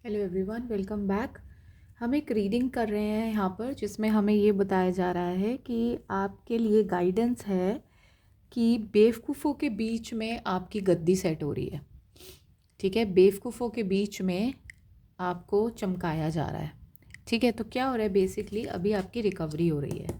Hello everyone, welcome back. हम एक reading कर रहे हैं यहाँ पर, जिसमें हमें ये बताया जा रहा है कि आपके लिए गाइडेंस है कि बेवकूफ़ों के बीच में आपकी गद्दी सेट हो रही है। ठीक है, बेवकूफ़ों के बीच में आपको चमकाया जा रहा है। ठीक है, तो क्या हो रहा है, बेसिकली अभी आपकी रिकवरी हो रही है।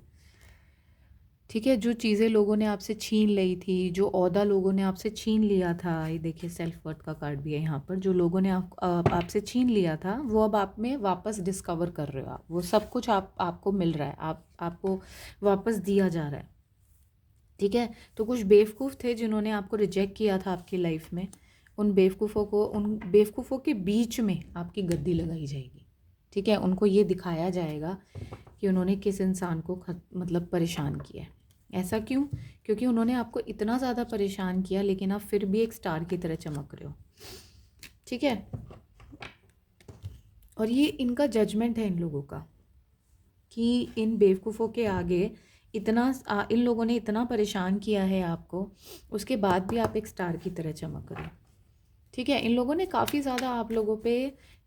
ठीक है, जो चीज़ें लोगों ने आपसे छीन ली थी, जो ओहदा लोगों ने आपसे छीन लिया था, ये देखिए सेल्फ वर्थ का कार्ड भी है यहाँ पर, जो लोगों ने आपसे छीन लिया था वो अब आप में वापस डिस्कवर कर रहे हो। आप वो सब कुछ आपको मिल रहा है, आपको वापस दिया जा रहा है। ठीक है, तो कुछ बेवकूफ़ थे जिन्होंने आपको रिजेक्ट किया था आपकी लाइफ में। उन बेवकूफ़ों के बीच में आपकी गद्दी लगाई जाएगी। ठीक है, उनको ये दिखाया जाएगा कि उन्होंने किस इंसान को मतलब परेशान किया है। ऐसा क्यों? क्योंकि उन्होंने आपको इतना ज़्यादा परेशान किया, लेकिन आप फिर भी एक स्टार की तरह चमक रहे हो। ठीक है, और ये इनका जजमेंट है इन लोगों का कि इन बेवकूफ़ों के आगे इन लोगों ने इतना परेशान किया है आपको, उसके बाद भी आप एक स्टार की तरह चमक रहे हो। ठीक है, इन लोगों ने काफ़ी ज़्यादा आप लोगों पे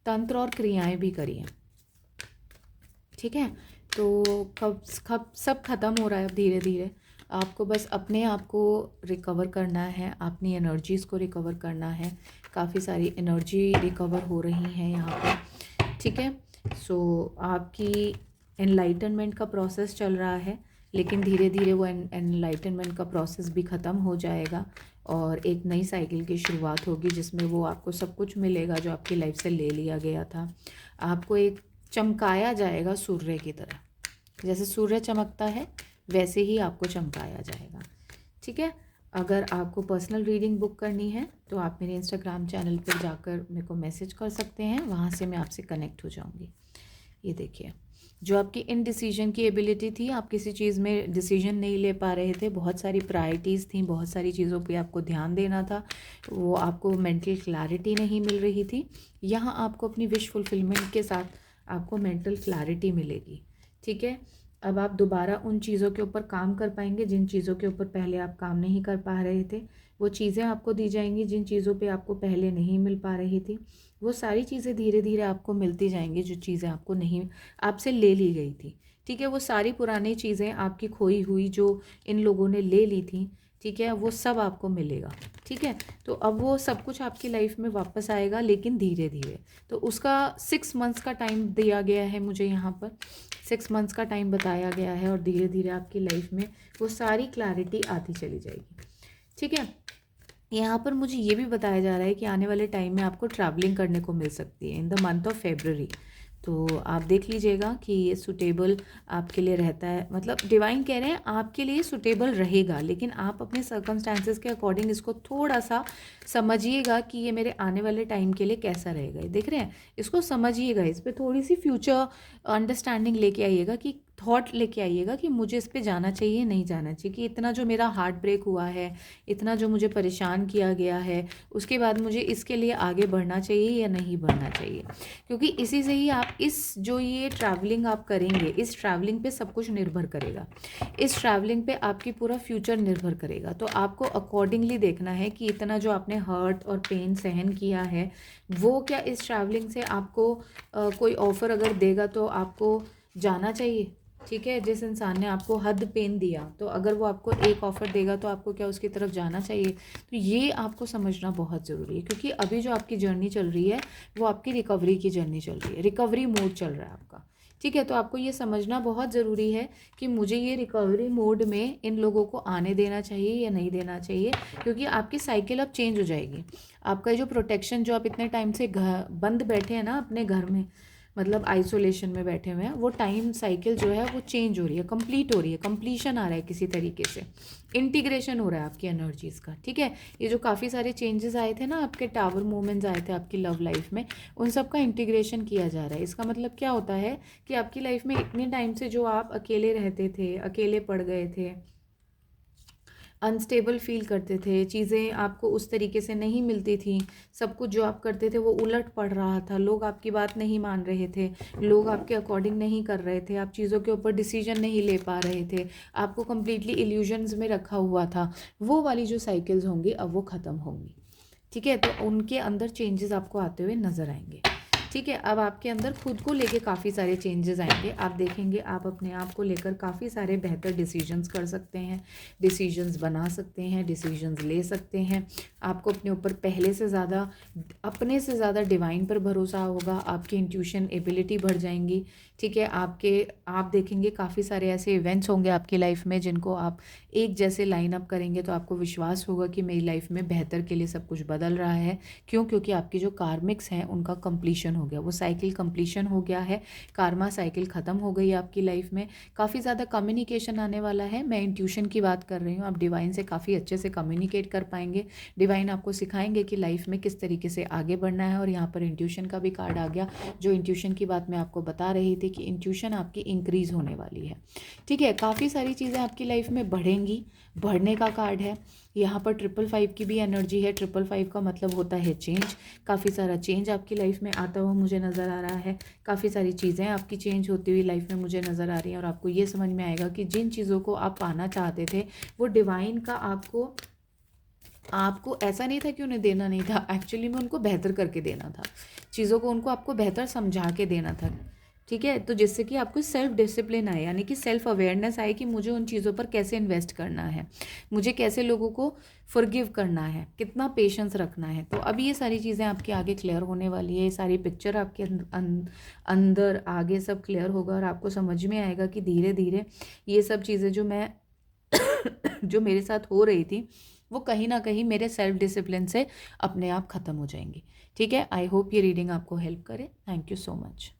तंत्र और क्रियाएं भी करी हैं। ठीक है, तो कब कब सब ख़त्म हो रहा है अब धीरे धीरे। आपको बस अपने आप को रिकवर करना है, अपनी एनर्जीज़ को रिकवर करना है। काफ़ी सारी एनर्जी रिकवर हो रही हैं यहाँ पर। ठीक है, सो आपकी एनलाइटनमेंट का प्रोसेस चल रहा है, लेकिन धीरे धीरे वो एनलाइटनमेंट का प्रोसेस भी ख़त्म हो जाएगा और एक नई साइकिल की शुरुआत होगी, जिसमें वो आपको सब कुछ मिलेगा जो आपकी लाइफ से ले लिया गया था। आपको एक चमकाया जाएगा सूर्य की तरह। जैसे सूर्य चमकता है वैसे ही आपको चमकाया जाएगा। ठीक है, अगर आपको पर्सनल रीडिंग बुक करनी है तो आप मेरे इंस्टाग्राम चैनल पर जाकर मेरे को मैसेज कर सकते हैं, वहाँ से मैं आपसे कनेक्ट हो जाऊँगी। ये देखिए, जो आपकी इनडिसीजन की एबिलिटी थी, आप किसी चीज़ में डिसीजन नहीं ले पा रहे थे, बहुत सारी प्रायोरिटीज़ थी, बहुत सारी चीज़ों पे आपको ध्यान देना था, वो आपको मेंटल क्लैरिटी नहीं मिल रही थी। यहाँ आपको अपनी विश फुलफिलमेंट के साथ आपको मेंटल क्लैरिटी मिलेगी। ठीक है, अब आप दोबारा उन चीज़ों के ऊपर काम कर पाएंगे जिन चीज़ों के ऊपर पहले आप काम नहीं कर पा रहे थे। वो चीज़ें आपको दी जाएंगी जिन चीज़ों पे आपको पहले नहीं मिल पा रही थी। वो सारी चीज़ें धीरे धीरे आपको मिलती जाएंगी जो चीज़ें आपको नहीं, आपसे ले ली गई थी। ठीक है, वो सारी पुरानी चीज़ें आपकी खोई हुई जो इन लोगों ने ले ली थी, ठीक है, वो सब आपको मिलेगा। ठीक है, तो अब वो सब कुछ आपकी लाइफ में वापस आएगा, लेकिन धीरे धीरे। तो उसका 6 मंथ्स का टाइम दिया गया है मुझे यहाँ पर, 6 मंथ्स का टाइम बताया गया है, और धीरे धीरे आपकी लाइफ में वो सारी क्लैरिटी आती चली जाएगी। ठीक है, यहाँ पर मुझे ये भी बताया जा रहा है कि आने वाले टाइम में आपको ट्रैवलिंग करने को मिल सकती है in the month of February. तो आप देख लीजिएगा कि ये सूटेबल आपके लिए रहता है, मतलब डिवाइन कह रहे हैं आपके लिए सूटेबल रहेगा, लेकिन आप अपने सर्कमस्टांसेस के अकॉर्डिंग इसको थोड़ा सा समझिएगा कि ये मेरे आने वाले टाइम के लिए कैसा रहेगा। ये देख रहे हैं, इसको समझिएगा, इस पर थोड़ी सी फ्यूचर अंडरस्टैंडिंग लेके आइएगा, कि थॉट लेके आइएगा कि मुझे इस पे जाना चाहिए नहीं जाना चाहिए, कि इतना जो मेरा हार्ट ब्रेक हुआ है, इतना जो मुझे परेशान किया गया है, उसके बाद मुझे इसके लिए आगे बढ़ना चाहिए या नहीं बढ़ना चाहिए। क्योंकि इसी से ही आप इस जो ये ट्रैवलिंग आप करेंगे, इस ट्रैवलिंग पे सब कुछ निर्भर करेगा, इस ट्रैवलिंग पे आपकी पूरा फ्यूचर निर्भर करेगा। तो आपको अकॉर्डिंगली देखना है कि इतना जो आपने हर्ट और पेन सहन किया है, वो क्या इस ट्रैवलिंग से आपको कोई ऑफ़र अगर देगा तो आपको जाना चाहिए। ठीक है, जिस इंसान ने आपको हद पेन दिया, तो अगर वो आपको एक ऑफ़र देगा तो आपको क्या उसकी तरफ जाना चाहिए? तो ये आपको समझना बहुत ज़रूरी है, क्योंकि अभी जो आपकी जर्नी चल रही है वो आपकी रिकवरी की जर्नी चल रही है, रिकवरी मोड चल रहा है आपका। ठीक है, तो आपको ये समझना बहुत ज़रूरी है कि मुझे ये रिकवरी मोड में इन लोगों को आने देना चाहिए या नहीं देना चाहिए, क्योंकि आपकी साइकिल अब चेंज हो जाएगी। आपका जो प्रोटेक्शन, जो आप इतने टाइम से घर बंद बैठे हैं ना अपने घर में, मतलब आइसोलेशन में बैठे हुए हैं, वो टाइम साइकिल जो है वो चेंज हो रही है, कंप्लीट हो रही है, कंप्लीशन आ रहा है, किसी तरीके से इंटीग्रेशन हो रहा है आपकी एनर्जीज़ का। ठीक है, ये जो काफ़ी सारे चेंजेस आए थे ना, आपके टावर मूवमेंट्स आए थे आपकी लव लाइफ में, उन सब का इंटीग्रेशन किया जा रहा है। इसका मतलब क्या होता है कि आपकी लाइफ में इतने टाइम से जो आप अकेले रहते थे, अकेले पड़ गए थे, अनस्टेबल फील करते थे, चीज़ें आपको उस तरीके से नहीं मिलती थी, सब कुछ जो आप करते थे वो उलट पड़ रहा था, लोग आपकी बात नहीं मान रहे थे, लोग आपके अकॉर्डिंग नहीं कर रहे थे, आप चीज़ों के ऊपर डिसीजन नहीं ले पा रहे थे, आपको कम्प्लीटली इल्यूजन्स में रखा हुआ था, वो वाली जो साइकिल्स होंगी अब वो ख़त्म होंगी। ठीक है, तो उनके अंदर चेंजेस आपको आते हुए नज़र आएंगे। ठीक है। अब आपके अंदर खुद को लेके काफ़ी सारे चेंजेस आएंगे। आप देखेंगे आप अपने आप को लेकर काफ़ी सारे बेहतर डिसीजंस कर सकते हैं, डिसीजंस बना सकते हैं, डिसीजंस ले सकते हैं। आपको अपने ऊपर पहले से ज़्यादा, अपने से ज़्यादा डिवाइन पर भरोसा होगा। आपकी इंट्यूशन एबिलिटी बढ़ जाएंगी। ठीक है। आप देखेंगे काफ़ी सारे ऐसे इवेंट्स होंगे आपकी लाइफ में जिनको आप एक जैसे लाइन अप करेंगे तो आपको विश्वास होगा कि मेरी लाइफ में बेहतर के लिए सब कुछ बदल रहा है। क्यों? क्योंकि आपकी जो कार्मिक्स हैं उनका कंप्लीशन हो गया, वो साइकिल कंप्लीशन हो गया है, कार्मा साइकिल ख़त्म हो गई आपकी लाइफ में। काफ़ी ज़्यादा कम्युनिकेशन आने वाला है। मैं इंट्यूशन की बात कर रही हूँ। आप डिवाइन से काफ़ी अच्छे से कम्युनिकेट कर पाएंगे। डिवाइन आपको सिखाएंगे कि लाइफ में किस तरीके से आगे बढ़ना है। और यहाँ पर इंट्यूशन का भी कार्ड आ गया। जो इंट्यूशन की बात मैं आपको बता रही थी कि इंट्यूशन आपकी इंक्रीज़ होने वाली है। ठीक है। काफ़ी सारी चीज़ें आपकी लाइफ में बढ़ेंगी, बढ़ने का कार्ड है। यहाँ पर 555 की भी एनर्जी है। 555 का मतलब होता है चेंज। काफ़ी सारा चेंज आपकी लाइफ में आता हुआ मुझे नज़र आ रहा है। काफ़ी सारी चीज़ें आपकी चेंज होती हुई लाइफ में मुझे नज़र आ रही हैं। और आपको ये समझ में आएगा कि जिन चीज़ों को आप पाना चाहते थे वो डिवाइन का आपको ऐसा नहीं था कि उन्हें देना नहीं था, एक्चुअली में उनको बेहतर करके देना था, चीज़ों को उनको आपको बेहतर समझा के देना था। ठीक है। तो जिससे कि आपको सेल्फ डिसिप्लिन आए, यानी कि सेल्फ अवेयरनेस आए कि मुझे उन चीज़ों पर कैसे इन्वेस्ट करना है, मुझे कैसे लोगों को फॉरगिव करना है, कितना पेशेंस रखना है। तो अभी ये सारी चीज़ें आपके आगे क्लियर होने वाली है। ये सारी पिक्चर आपके अंदर आगे सब क्लियर होगा और आपको समझ में आएगा कि धीरे धीरे ये सब चीज़ें जो मेरे साथ हो रही थी वो कहीं ना कहीं मेरे सेल्फ डिसिप्लिन से अपने आप ख़त्म हो जाएंगी। ठीक है। आई होप ये रीडिंग आपको हेल्प करे। Thank you so much.